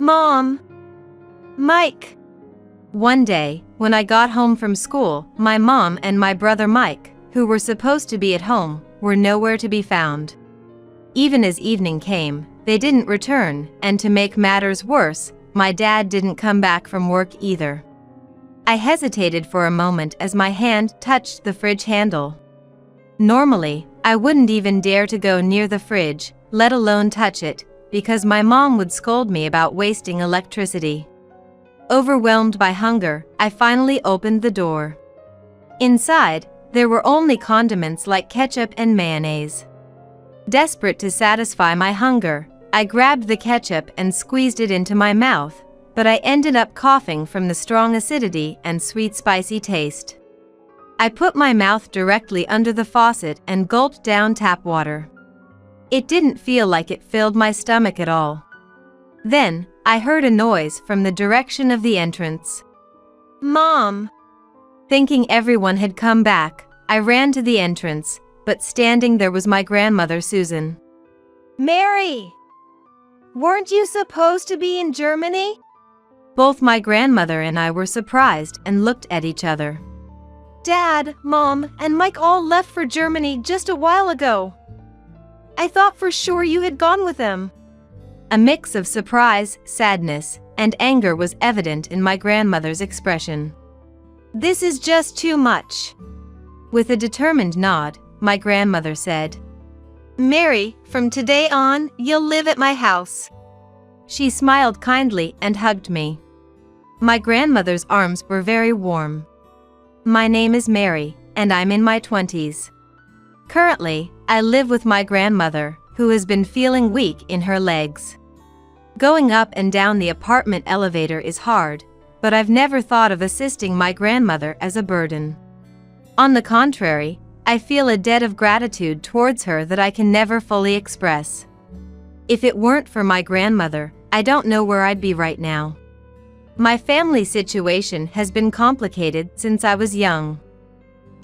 Mom! Mike! One day, when I got home from school, my mom and my brother Mike, who were supposed to be at home, were nowhere to be found. Even as evening came, they didn't return, and to make matters worse, my dad didn't come back from work either. I hesitated for a moment as my hand touched the fridge handle. Normally, I wouldn't even dare to go near the fridge, let alone touch it, because my mom would scold me about wasting electricity. Overwhelmed by hunger, I finally opened the door. Inside, there were only condiments like ketchup and mayonnaise. Desperate to satisfy my hunger, I grabbed the ketchup and squeezed it into my mouth, but I ended up coughing from the strong acidity and sweet spicy taste. I put my mouth directly under the faucet and gulped down tap water. It didn't feel like it filled my stomach at all. Then, I heard a noise from the direction of the entrance. Mom! Thinking everyone had come back, I ran to the entrance, but standing there was my grandmother Susan. Mary! Weren't you supposed to be in Germany? Both my grandmother and I were surprised and looked at each other. Dad, Mom, and Mike all left for Germany just a while ago. I thought for sure you had gone with them. A mix of surprise, sadness, and anger was evident in my grandmother's expression. This is just too much. With a determined nod, my grandmother said, Mary, from today on, you'll live at my house. She smiled kindly and hugged me. My grandmother's arms were very warm. My name is Mary, and I'm in my 20s. Currently, I live with my grandmother, who has been feeling weak in her legs. Going up and down the apartment elevator is hard, but I've never thought of assisting my grandmother as a burden. On the contrary, I feel a debt of gratitude towards her that I can never fully express. If it weren't for my grandmother, I don't know where I'd be right now. My family situation has been complicated since I was young.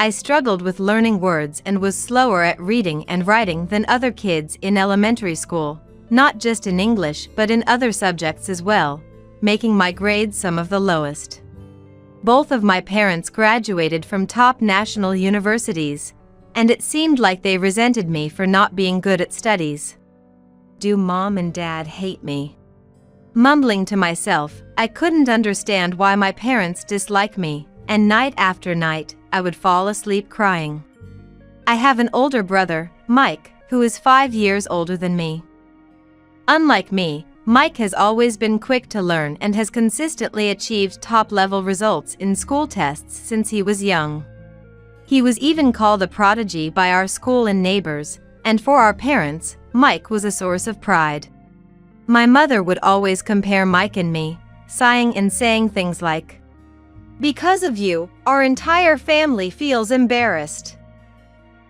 I struggled with learning words and was slower at reading and writing than other kids in elementary school, not just in English but in other subjects as well, making my grades some of the lowest. Both of my parents graduated from top national universities, and it seemed like they resented me for not being good at studies. Do Mom and Dad hate me? Mumbling to myself, I couldn't understand why my parents dislike me, and night after night, I would fall asleep crying. I have an older brother, Mike, who is 5 years older than me. Unlike me, Mike has always been quick to learn and has consistently achieved top-level results in school tests since he was young. He was even called a prodigy by our school and neighbors, and for our parents, Mike was a source of pride. My mother would always compare Mike and me, sighing and saying things like, "Because of you, our entire family feels embarrassed.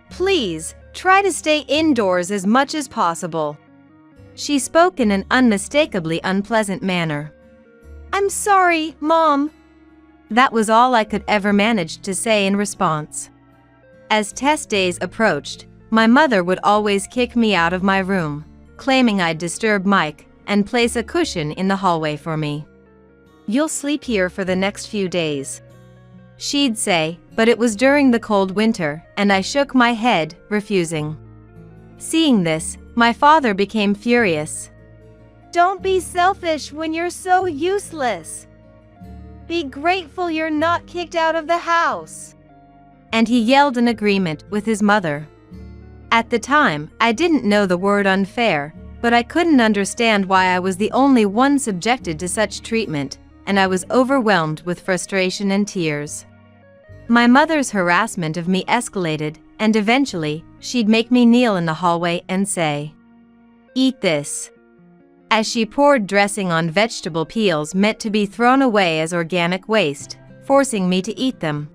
Please, try to stay indoors as much as possible." She spoke in an unmistakably unpleasant manner. "I'm sorry, Mom." That was all I could ever manage to say in response. As test days approached, my mother would always kick me out of my room, claiming I'd disturb Mike, and place a cushion in the hallway for me. "You'll sleep here for the next few days," she'd say, but it was during the cold winter, and I shook my head, refusing. Seeing this, my father became furious. "Don't be selfish when you're so useless. Be grateful you're not kicked out of the house." And he yelled in agreement with his mother. At the time, I didn't know the word unfair, but I couldn't understand why I was the only one subjected to such treatment, and I was overwhelmed with frustration and tears. My mother's harassment of me escalated, and eventually, she'd make me kneel in the hallway and say, "Eat this," as she poured dressing on vegetable peels meant to be thrown away as organic waste, forcing me to eat them.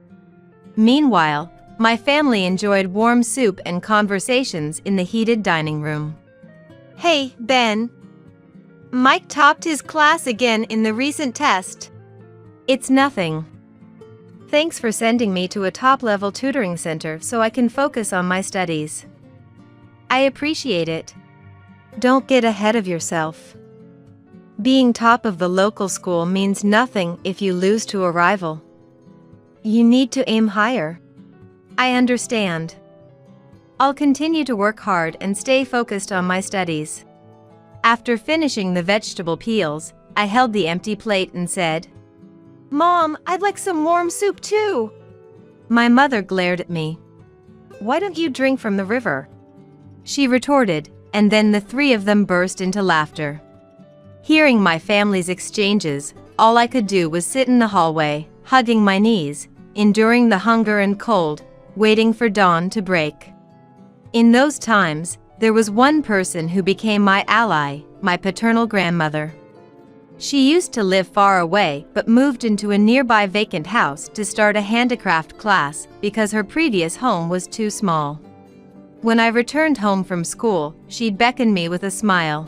Meanwhile, my family enjoyed warm soup and conversations in the heated dining room. "Hey, Ben. Mike topped his class again in the recent test." "It's nothing. Thanks for sending me to a top-level tutoring center so I can focus on my studies. I appreciate it. Don't get ahead of yourself." Being top of the local school means nothing if you lose to a rival. You need to aim higher. I understand. I'll continue to work hard and stay focused on my studies. After finishing the vegetable peels, I held the empty plate and said, "Mom, I'd like some warm soup too." My mother glared at me. "Why don't you drink from the river?" she retorted, and then the three of them burst into laughter. Hearing my family's exchanges, all I could do was sit in the hallway, hugging my knees, enduring the hunger and cold, waiting for dawn to break. In those times, there was one person who became my ally, my paternal grandmother. She used to live far away but moved into a nearby vacant house to start a handicraft class because her previous home was too small. When I returned home from school, she'd beckon me with a smile.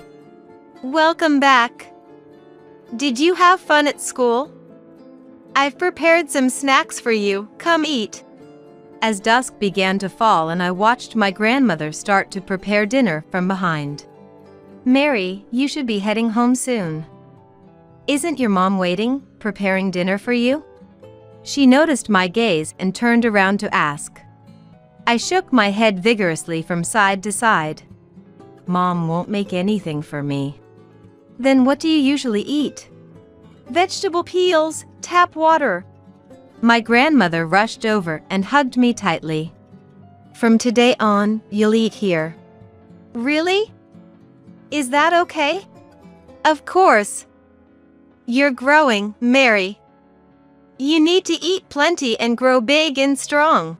"Welcome back. Did you have fun at school? I've prepared some snacks for you, come eat." As dusk began to fall and I watched my grandmother start to prepare dinner from behind. "Mary, you should be heading home soon. Isn't your mom waiting, preparing dinner for you?" She noticed my gaze and turned around to ask. I shook my head vigorously from side to side. "Mom won't make anything for me." "Then what do you usually eat?" "Vegetable peels, tap water." My grandmother rushed over and hugged me tightly. "From today on, you'll eat here." "Really? Is that okay?" "Of course. You're growing, Mary. You need to eat plenty and grow big and strong."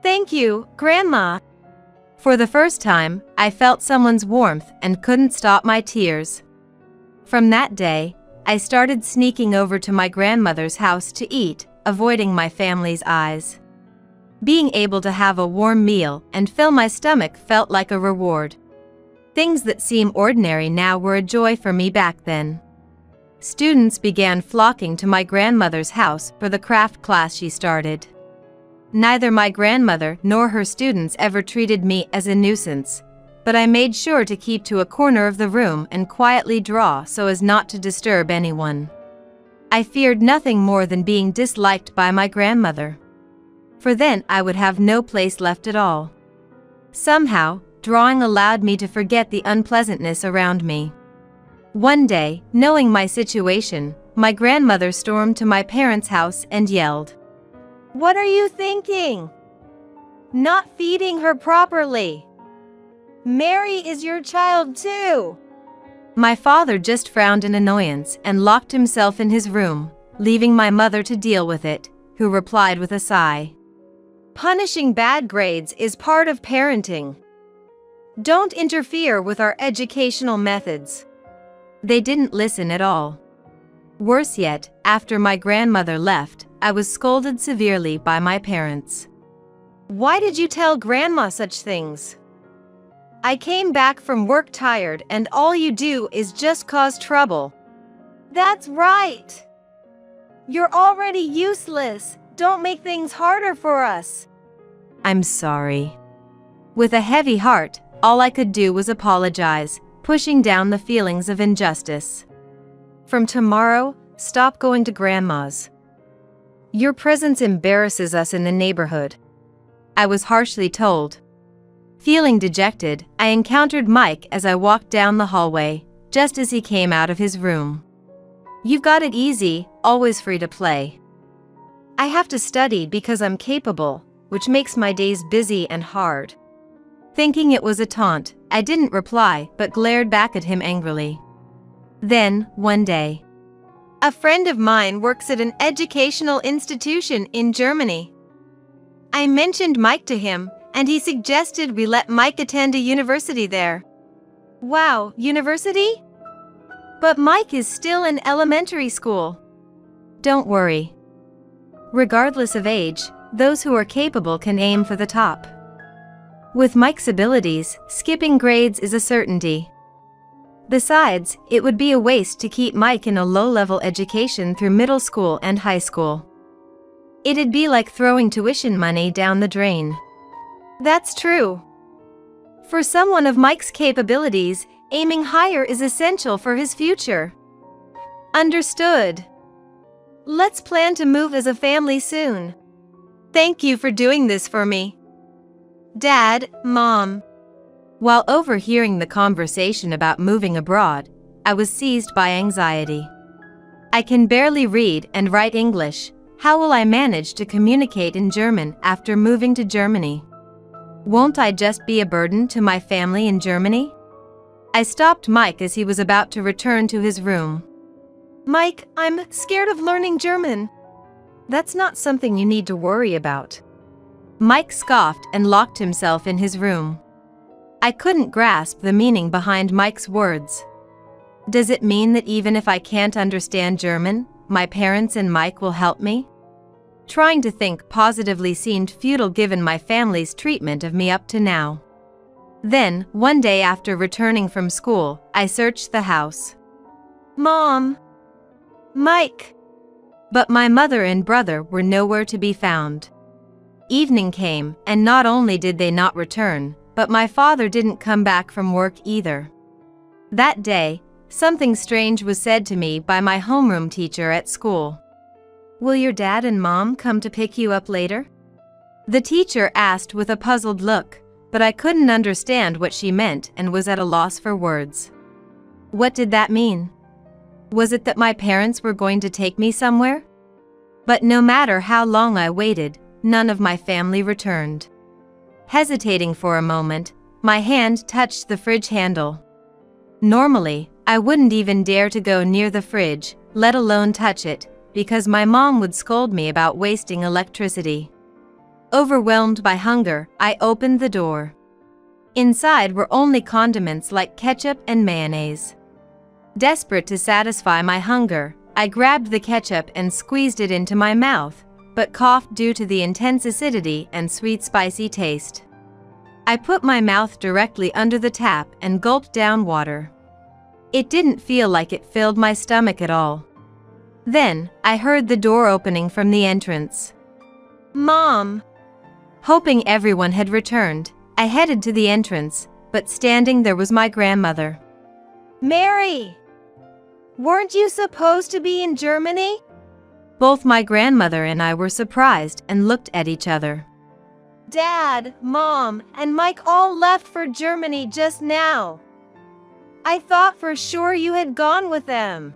"Thank you, Grandma." For the first time, I felt someone's warmth and couldn't stop my tears. From that day, I started sneaking over to my grandmother's house to eat, avoiding my family's eyes. Being able to have a warm meal and fill my stomach felt like a reward. Things that seem ordinary now were a joy for me back then. Students began flocking to my grandmother's house for the craft class she started. Neither my grandmother nor her students ever treated me as a nuisance, but I made sure to keep to a corner of the room and quietly draw so as not to disturb anyone. I feared nothing more than being disliked by my grandmother, for then I would have no place left at all. Somehow, drawing allowed me to forget the unpleasantness around me. One day, knowing my situation, my grandmother stormed to my parents' house and yelled, "What are you thinking? Not feeding her properly? Mary is your child too." My father just frowned in annoyance and locked himself in his room, leaving my mother to deal with it, who replied with a sigh, "Punishing bad grades is part of parenting. Don't interfere with our educational methods." They didn't listen at all. Worse yet, after my grandmother left, I was scolded severely by my parents. "Why did you tell Grandma such things? I came back from work tired and all you do is just cause trouble." "That's right. You're already useless. Don't make things harder for us." "I'm sorry." With a heavy heart, all I could do was apologize, pushing down the feelings of injustice. "From tomorrow, stop going to Grandma's. Your presence embarrasses us in the neighborhood," I was harshly told. Feeling dejected, I encountered Mike as I walked down the hallway, just as he came out of his room. "You've got it easy, always free to play." "I have to study because I'm capable, which makes my days busy and hard." Thinking it was a taunt, I didn't reply but glared back at him angrily. Then, one day, "A friend of mine works at an educational institution in Germany. I mentioned Mike to him, and he suggested we let Mike attend a university there." "Wow, university? But Mike is still in elementary school." "Don't worry. Regardless of age, those who are capable can aim for the top. With Mike's abilities, skipping grades is a certainty. Besides, it would be a waste to keep Mike in a low-level education through middle school and high school. It'd be like throwing tuition money down the drain." "That's true. For someone of Mike's capabilities, aiming higher is essential for his future." Understood. Let's plan to move as a family soon. Thank you for doing this for me. Dad, Mom. While overhearing the conversation about moving abroad, I was seized by anxiety. I can barely read and write English. How will I manage to communicate in German after moving to Germany? Won't I just be a burden to my family in Germany? I stopped Mike as he was about to return to his room. Mike, I'm scared of learning German. That's not something you need to worry about. Mike scoffed and locked himself in his room. I couldn't grasp the meaning behind Mike's words. Does it mean that even if I can't understand German, my parents and Mike will help me? Trying to think positively seemed futile given my family's treatment of me up to now. Then, one day after returning from school, I searched the house. Mom! Mike! But my mother and brother were nowhere to be found. Evening came, and not only did they not return, but my father didn't come back from work either. That day, something strange was said to me by my homeroom teacher at school. Will your dad and mom come to pick you up later? The teacher asked with a puzzled look, but I couldn't understand what she meant and was at a loss for words. What did that mean? Was it that my parents were going to take me somewhere? But no matter how long I waited, none of my family returned. Hesitating for a moment, my hand touched the fridge handle. Normally, I wouldn't even dare to go near the fridge, let alone touch it, because my mom would scold me about wasting electricity. Overwhelmed by hunger, I opened the door. Inside were only condiments like ketchup and mayonnaise. Desperate to satisfy my hunger, I grabbed the ketchup and squeezed it into my mouth, but coughed due to the intense acidity and sweet spicy taste. I put my mouth directly under the tap and gulped down water. It didn't feel like it filled my stomach at all. Then, I heard the door opening from the entrance. Mom! Hoping everyone had returned, I headed to the entrance, but standing there was my grandmother. Mary! Weren't you supposed to be in Germany? Both my grandmother and I were surprised and looked at each other. Dad, Mom, and Mike all left for Germany just now. I thought for sure you had gone with them.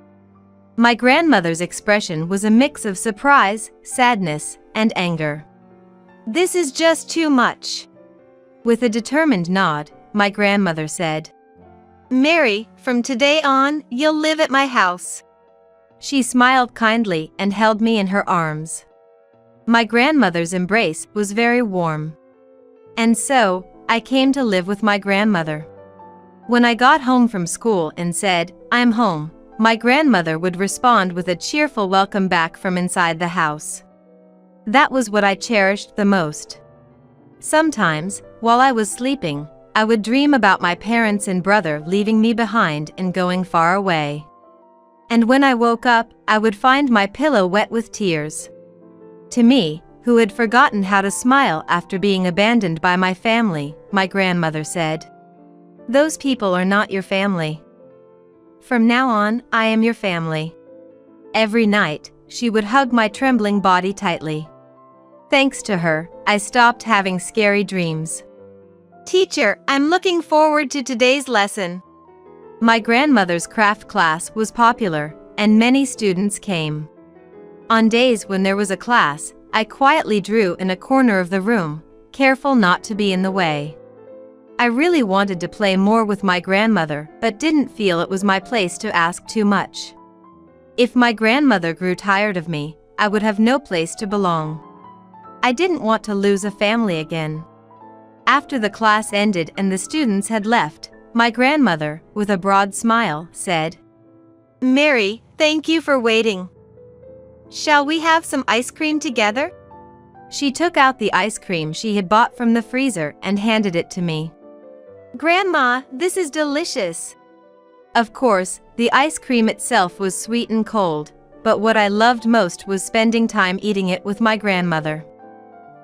My grandmother's expression was a mix of surprise, sadness, and anger. This is just too much. With a determined nod, my grandmother said, Mary, from today on, you'll live at my house. She smiled kindly and held me in her arms. My grandmother's embrace was very warm. And so, I came to live with my grandmother. When I got home from school and said, I'm home, my grandmother would respond with a cheerful welcome back from inside the house. That was what I cherished the most. Sometimes, while I was sleeping, I would dream about my parents and brother leaving me behind and going far away. And when I woke up, I would find my pillow wet with tears. To me, who had forgotten how to smile after being abandoned by my family, my grandmother said, Those people are not your family. From now on, I am your family. Every night, she would hug my trembling body tightly. Thanks to her, I stopped having scary dreams. Teacher, I'm looking forward to today's lesson. My grandmother's craft class was popular, and many students came. On days when there was a class, I quietly drew in a corner of the room, careful not to be in the way. I really wanted to play more with my grandmother, but didn't feel it was my place to ask too much. If my grandmother grew tired of me, I would have no place to belong. I didn't want to lose a family again. After the class ended and the students had left, my grandmother, with a broad smile, said, Mary, thank you for waiting. Shall we have some ice cream together? She took out the ice cream she had bought from the freezer and handed it to me. Grandma, this is delicious. Of course, the ice cream itself was sweet and cold, but what I loved most was spending time eating it with my grandmother.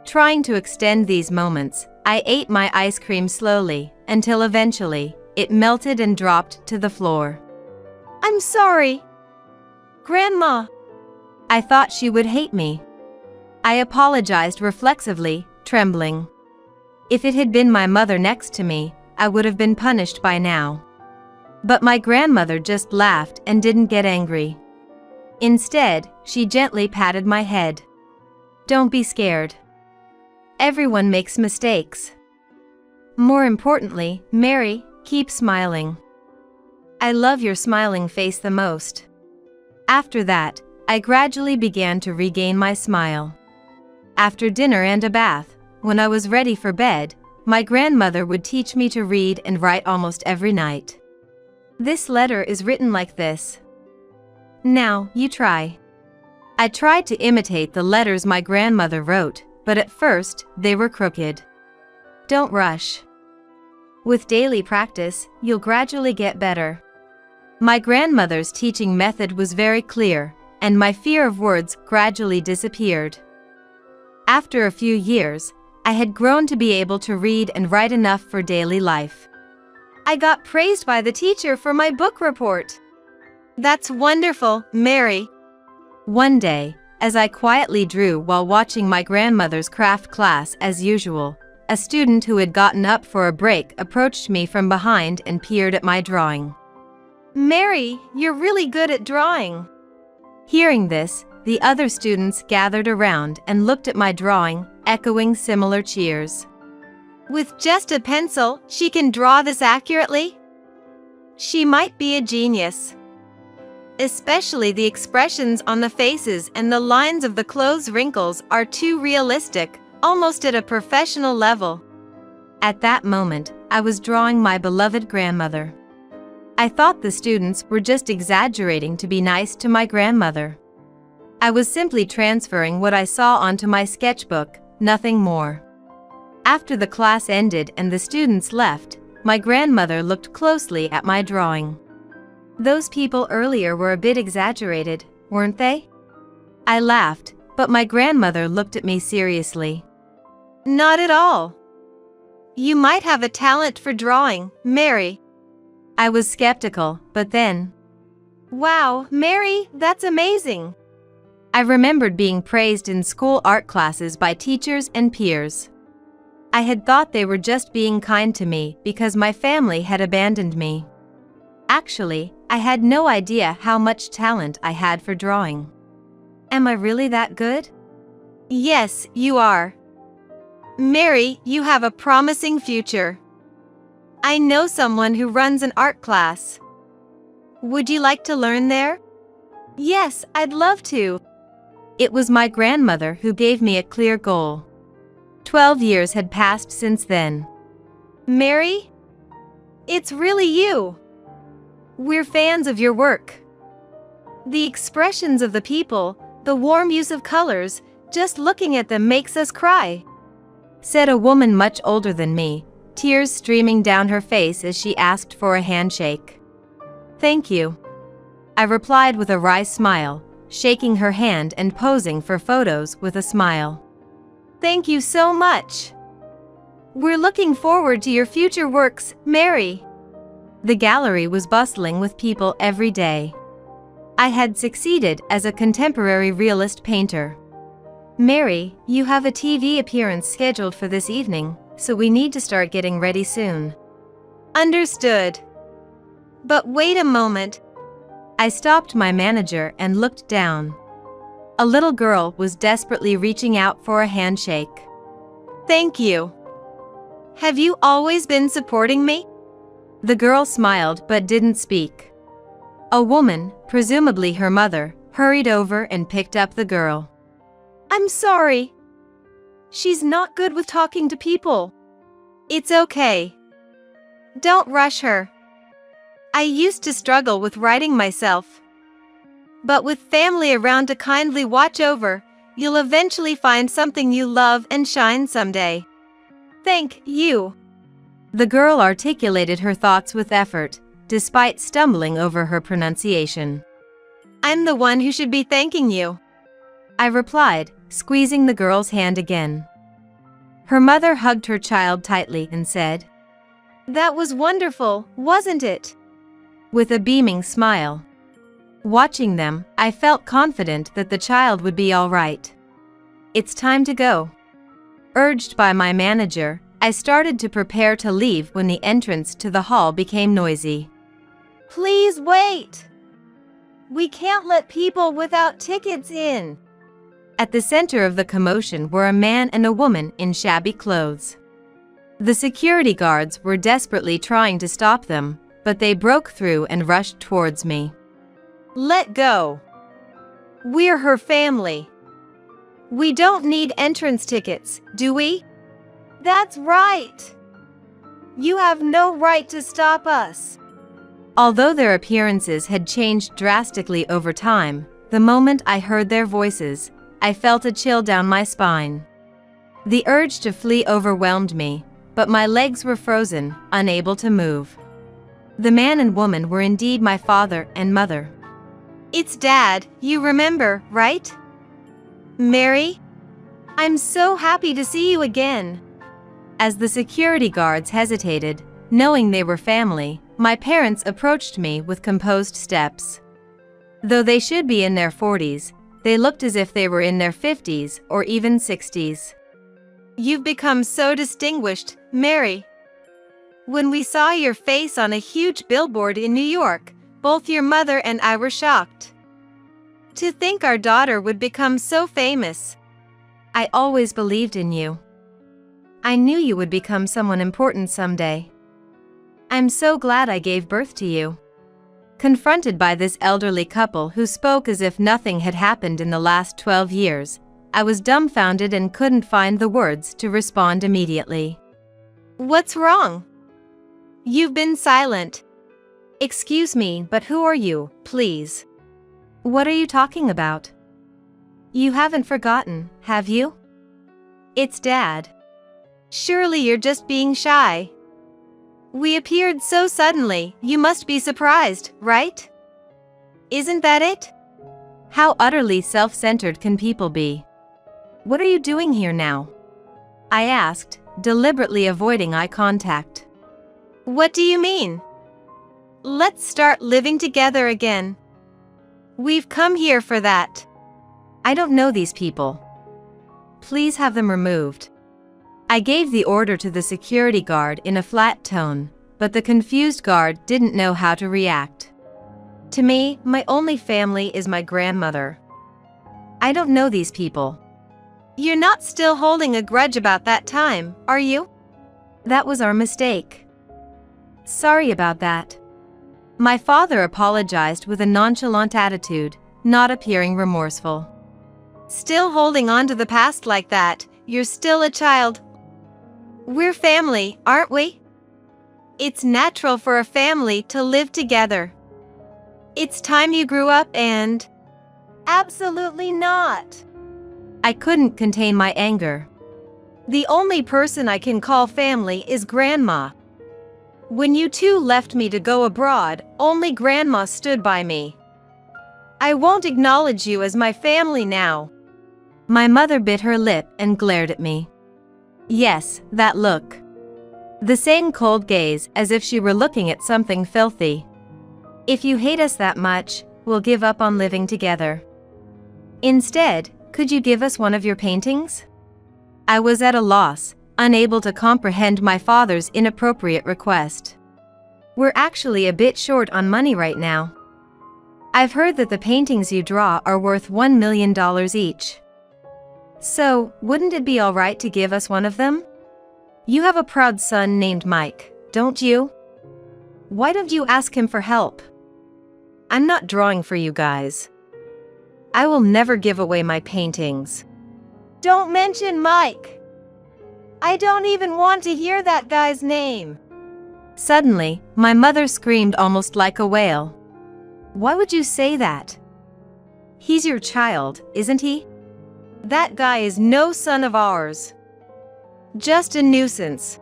Trying to extend these moments, I ate my ice cream slowly, until eventually, it melted and dropped to the floor. I'm sorry. Grandma! I thought she would hate me. I apologized reflexively, trembling. If it had been my mother next to me, I would have been punished by now. But my grandmother just laughed and didn't get angry. Instead, she gently patted my head. Don't be scared. Everyone makes mistakes. More importantly, Mary, keep smiling. I love your smiling face the most. After that, I gradually began to regain my smile. After dinner and a bath, when I was ready for bed, my grandmother would teach me to read and write almost every night. This letter is written like this. Now, you try. I tried to imitate the letters my grandmother wrote, but at first, they were crooked. Don't rush. With daily practice, you'll gradually get better. My grandmother's teaching method was very clear, and my fear of words gradually disappeared. After a few years, I had grown to be able to read and write enough for daily life. I got praised by the teacher for my book report. That's wonderful, Mary. One day, as I quietly drew while watching my grandmother's craft class as usual, a student who had gotten up for a break approached me from behind and peered at my drawing. Mary, you're really good at drawing. Hearing this, the other students gathered around and looked at my drawing, echoing similar cheers. With just a pencil, she can draw this accurately? She might be a genius. Especially the expressions on the faces and the lines of the clothes wrinkles are too realistic, almost at a professional level. At that moment, I was drawing my beloved grandmother. I thought the students were just exaggerating to be nice to my grandmother. I was simply transferring what I saw onto my sketchbook, nothing more. After the class ended and the students left, my grandmother looked closely at my drawing. Those people earlier were a bit exaggerated, weren't they? I laughed, but my grandmother looked at me seriously. Not at all. You might have a talent for drawing, Mary. I was skeptical, but then... Wow, Mary, that's amazing. I remembered being praised in school art classes by teachers and peers. I had thought they were just being kind to me because my family had abandoned me. Actually, I had no idea how much talent I had for drawing. Am I really that good? Yes, you are. Mary, you have a promising future. I know someone who runs an art class. Would you like to learn there? Yes, I'd love to. It was my grandmother who gave me a clear goal. 12 years had passed since then. Mary? It's really you. We're fans of your work. The expressions of the people, the warm use of colors, just looking at them makes us cry, said a woman much older than me, tears streaming down her face as she asked for a handshake. Thank you. I replied with a wry smile, shaking her hand and posing for photos with a smile. Thank you so much. We're looking forward to your future works, Mary. The gallery was bustling with people every day. I had succeeded as a contemporary realist painter. Mary, you have a TV appearance scheduled for this evening, so we need to start getting ready soon. Understood. But wait a moment. I stopped my manager and looked down. A little girl was desperately reaching out for a handshake. Thank you. Have you always been supporting me? The girl smiled but didn't speak. A woman, presumably her mother, hurried over and picked up the girl. I'm sorry. She's not good with talking to people. It's okay. Don't rush her. I used to struggle with writing myself. But with family around to kindly watch over, you'll eventually find something you love and shine someday. Thank you. The girl articulated her thoughts with effort, despite stumbling over her pronunciation. I'm the one who should be thanking you, I replied, squeezing the girl's hand again. Her mother hugged her child tightly and said, That was wonderful, wasn't it? With a beaming smile. Watching them, I felt confident that the child would be all right. It's time to go. Urged by my manager, I started to prepare to leave when the entrance to the hall became noisy. Please wait! We can't let people without tickets in. At the center of the commotion were a man and a woman in shabby clothes. The security guards were desperately trying to stop them, but they broke through and rushed towards me. Let go. We're her family. We don't need entrance tickets, do we? That's right. You have no right to stop us. Although their appearances had changed drastically over time, the moment I heard their voices, I felt a chill down my spine. The urge to flee overwhelmed me, but my legs were frozen, unable to move. The man and woman were indeed my father and mother. It's Dad, you remember, right? Mary? I'm so happy to see you again. As the security guards hesitated, knowing they were family, my parents approached me with composed steps. Though they should be in their 40s, they looked as if they were in their 50s or even 60s. You've become so distinguished, Mary. When we saw your face on a huge billboard in New York, both your mother and I were shocked. To think our daughter would become so famous. I always believed in you. I knew you would become someone important someday. I'm so glad I gave birth to you. Confronted by this elderly couple who spoke as if nothing had happened in the last 12 years, I was dumbfounded and couldn't find the words to respond immediately. What's wrong? You've been silent. Excuse me, but who are you, please? What are you talking about? You haven't forgotten, have you? It's Dad. Surely you're just being shy. We appeared so suddenly, you must be surprised, right? Isn't that it? How utterly self-centered can people be? What are you doing here now? I asked, deliberately avoiding eye contact. What do you mean? Let's start living together again. We've come here for that. I don't know these people. Please have them removed. I gave the order to the security guard in a flat tone, but the confused guard didn't know how to react. To me, my only family is my grandmother. I don't know these people. You're not still holding a grudge about that time, are you? That was our mistake. Sorry about that. My father apologized with a nonchalant attitude, not appearing remorseful. Still holding on to the past like that, you're still a child. We're family, aren't we? It's natural for a family to live together. It's time you grew up and… Absolutely not. I couldn't contain my anger. The only person I can call family is Grandma. When you two left me to go abroad, only Grandma stood by me. I won't acknowledge you as my family now. My mother bit her lip and glared at me. Yes, that look. The same cold gaze as if she were looking at something filthy. If you hate us that much, we'll give up on living together. Instead, could you give us one of your paintings? I was at a loss, unable to comprehend my father's inappropriate request. We're actually a bit short on money right now. I've heard that the paintings you draw are worth $1 million each. So, wouldn't it be all right to give us one of them? You have a proud son named Mike, don't you? Why don't you ask him for help? I'm not drawing for you guys. I will never give away my paintings. Don't mention Mike. I don't even want to hear that guy's name. Suddenly, my mother screamed almost like a wail. Why would you say that? He's your child, isn't he? That guy is no son of ours. Just a nuisance.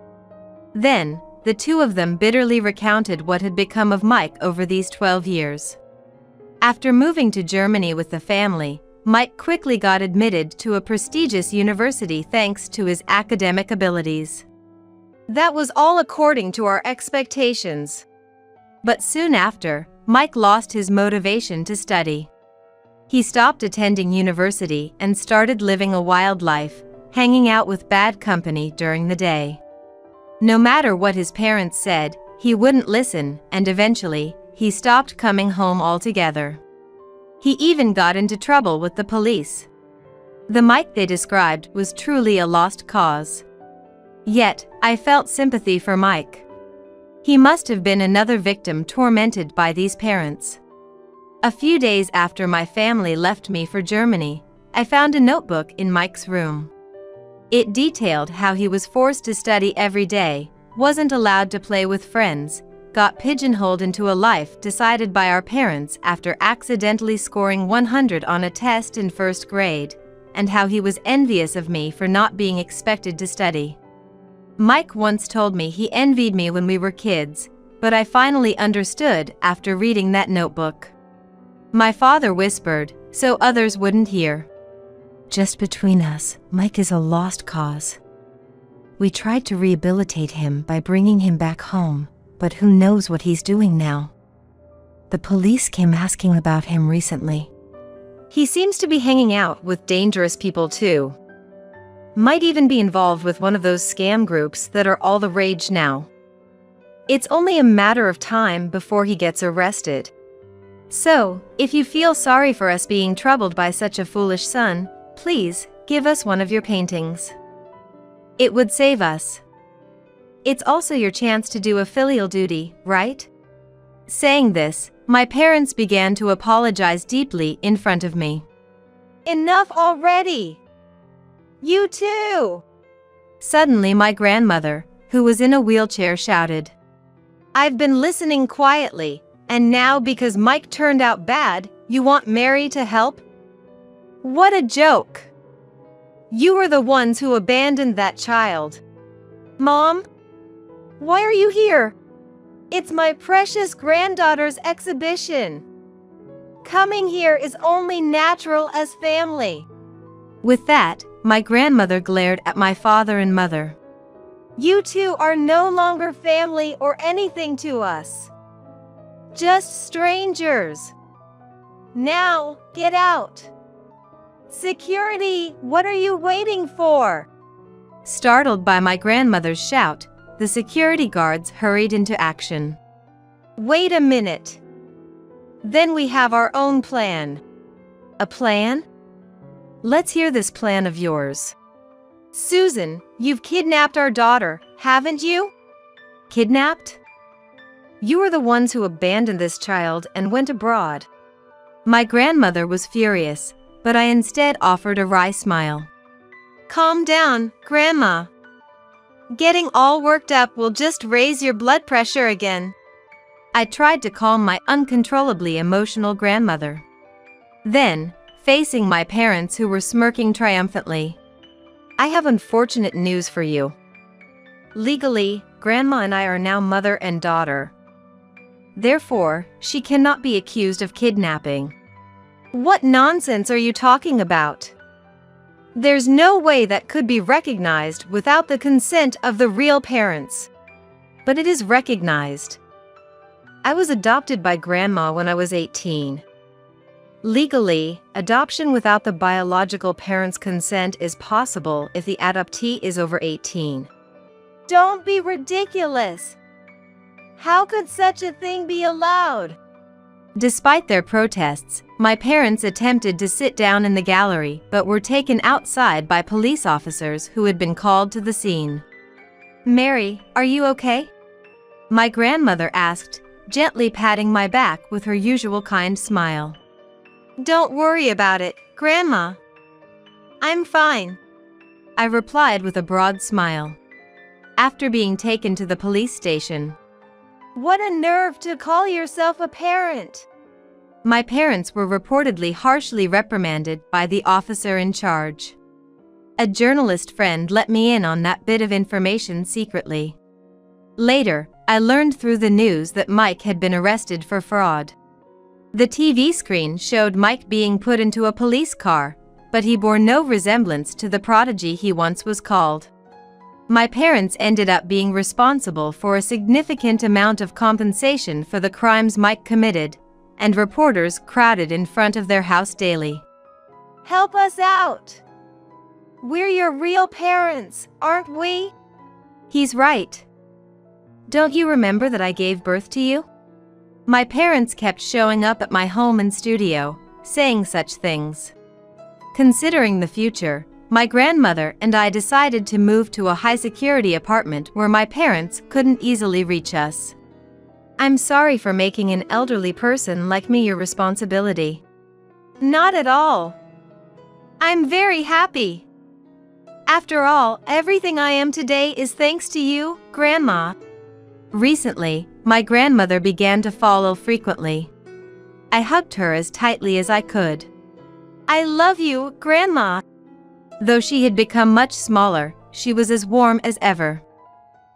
Then, the two of them bitterly recounted what had become of Mike over these 12 years. After moving to Germany with the family, Mike quickly got admitted to a prestigious university thanks to his academic abilities. That was all according to our expectations. But soon after, Mike lost his motivation to study. He stopped attending university and started living a wild life, hanging out with bad company during the day. No matter what his parents said, he wouldn't listen, and eventually, he stopped coming home altogether. He even got into trouble with the police. The Mike they described was truly a lost cause. Yet, I felt sympathy for Mike. He must have been another victim tormented by these parents. A few days after my family left me for Germany, I found a notebook in Mike's room. It detailed how he was forced to study every day, wasn't allowed to play with friends, got pigeonholed into a life decided by our parents after accidentally scoring 100 on a test in first grade, and how he was envious of me for not being expected to study. Mike once told me he envied me when we were kids, but I finally understood after reading that notebook. My father whispered, so others wouldn't hear. Just between us, Mike is a lost cause. We tried to rehabilitate him by bringing him back home, but who knows what he's doing now. The police came asking about him recently. He seems to be hanging out with dangerous people too. Might even be involved with one of those scam groups that are all the rage now. It's only a matter of time before he gets arrested. So, if you feel sorry for us being troubled by such a foolish son, please, give us one of your paintings. It would save us. It's also your chance to do a filial duty, right? Saying this, my parents began to apologize deeply in front of me. Enough already! You too! Suddenly my grandmother, who was in a wheelchair, shouted. I've been listening quietly, and now because Mike turned out bad, you want Mary to help? What a joke! You were the ones who abandoned that child. Mom? Why are you here? It's my precious granddaughter's exhibition. Coming here is only natural as family. With that, my grandmother glared at my father and mother. You two are no longer family or anything to us. Just strangers. Now, get out. Security, what are you waiting for? Startled by my grandmother's shout, the security guards hurried into action. Wait a minute. Then we have our own plan. A plan? Let's hear this plan of yours. Susan, you've kidnapped our daughter, haven't you? Kidnapped? You were the ones who abandoned this child and went abroad. My grandmother was furious, but I instead offered a wry smile. Calm down, Grandma. Getting all worked up will just raise your blood pressure again. I tried to calm my uncontrollably emotional grandmother. Then, facing my parents who were smirking triumphantly, I have unfortunate news for you. Legally, Grandma and I are now mother and daughter. Therefore, she cannot be accused of kidnapping. What nonsense are you talking about? There's no way that could be recognized without the consent of the real parents. But it is recognized. I was adopted by Grandma when I was 18. Legally, adoption without the biological parents' consent is possible if the adoptee is over 18. Don't be ridiculous! How could such a thing be allowed? Despite their protests, my parents attempted to sit down in the gallery but were taken outside by police officers who had been called to the scene. Mary, are you okay? My grandmother asked, gently patting my back with her usual kind smile. Don't worry about it, Grandma. I'm fine, I replied with a broad smile. After being taken to the police station. What a nerve to call yourself a parent! My parents were reportedly harshly reprimanded by the officer in charge. A journalist friend let me in on that bit of information secretly. Later, I learned through the news that Mike had been arrested for fraud. The TV screen showed Mike being put into a police car, but he bore no resemblance to the prodigy he once was called. My parents ended up being responsible for a significant amount of compensation for the crimes Mike committed, and reporters crowded in front of their house daily. Help us out! We're your real parents, aren't we? He's right. Don't you remember that I gave birth to you? My parents kept showing up at my home and studio, saying such things. Considering the future, my grandmother and I decided to move to a high-security apartment where my parents couldn't easily reach us. I'm sorry for making an elderly person like me your responsibility. Not at all. I'm very happy. After all, everything I am today is thanks to you, Grandma. Recently, my grandmother began to fall ill frequently. I hugged her as tightly as I could. I love you, Grandma. Though she had become much smaller, she was as warm as ever.